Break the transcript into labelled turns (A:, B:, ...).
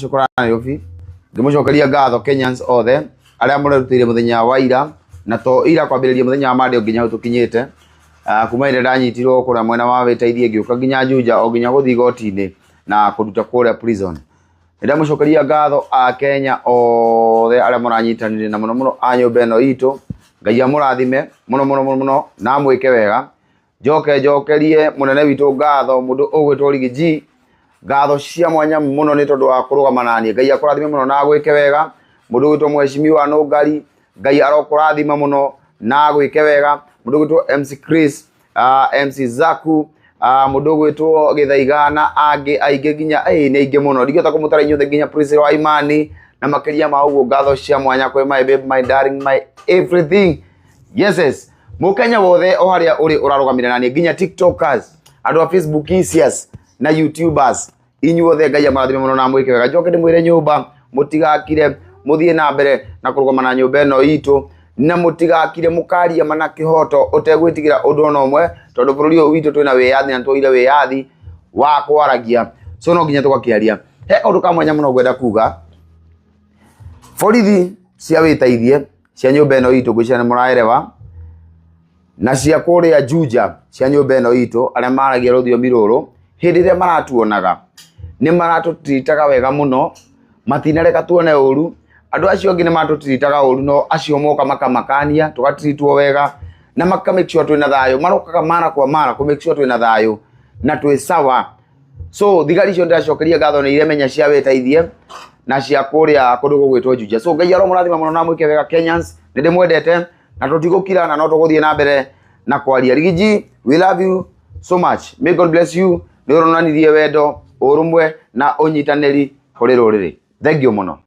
A: mucukura Nairobi ngimucokeria ngatho Kenyans othe aria murerutire muthenya wa ira na to ira kwambiriria muthenya wa Monday nginya tukinyite kuma ire ndanyitirwo kuria mwena wa Wetaithie ngiuka nginya Juja o nginya guthi gotini na kuruta kuria prison. Ndamucokeria ngatho a Kenya othe aria muranyitanire na muno a nyumba ino itu. Ngai amurathime muno na mwike wega. Njokerie munene witu ngatho mundu ugwitwo Rigiji. Ngatho cia mwanya muno ni tondu wa kurugama nanie. Ngai akurathime muno na gwike wega. Mundu ugwitwo Mheshimiwa Nugari. Ngai arokurathima muno na gwike wega. Mundu ugwitwo MC Chris, MC Zaku, mundu ugwitwo Githaigana angi aige ginya ni aige muno. Ndigota kumutara inyothe ginya Prince wa Imani na makiria ma uguo ngatho cia mwanya kwe my babe, my darling, my everything. Yes. Mukenya wothe o haria uri urarugamira nanie ginya TikTokers, andu a Facebook isias na YouTubers. Inyuothe Ngai amarathime muno na mwike wega. Njoke ndimwire nyumba mutigakire muthie na mbere na kurugama na nyumba eno itu na mutigakire mukaria mana kihoto utegwitigira undu no mwe tondu bururi uyu witu twina wiyathi na twoire wiyathi wa kwaragia so no nginya tugakiaria he undu kamwanya muno gwenda kuga borithi cia Wetaithie cia nyumba eno itu gwicana muraerewa na cia kuria Juja cia nyumba eno itu aria maragia ruthiomi ruru hindi ria maratuonaga ni maratutitaga wega muno matinareka tuone uru. Andu acio angi ni matutitaga uru no acio moka makamakania tugatritwo wega na make sure twina thayo marokaga mara kwa mara ku make sure twina thayo na twi sawa. So thigari cio ndacokeria ngatho ni iremenya cia Wetaithie na cia kuria kundu gugwitwo Juja. So Ngai aromurathima muno na mwike wega Kenyans ni ndimwendete na tutigukira na no tuguthie na mbere na kwaria. Rigiji, we love you so much. May God bless you. Ni uronanirie wendo urumwe na unyitaniri kuri ruriri. Thank you muno.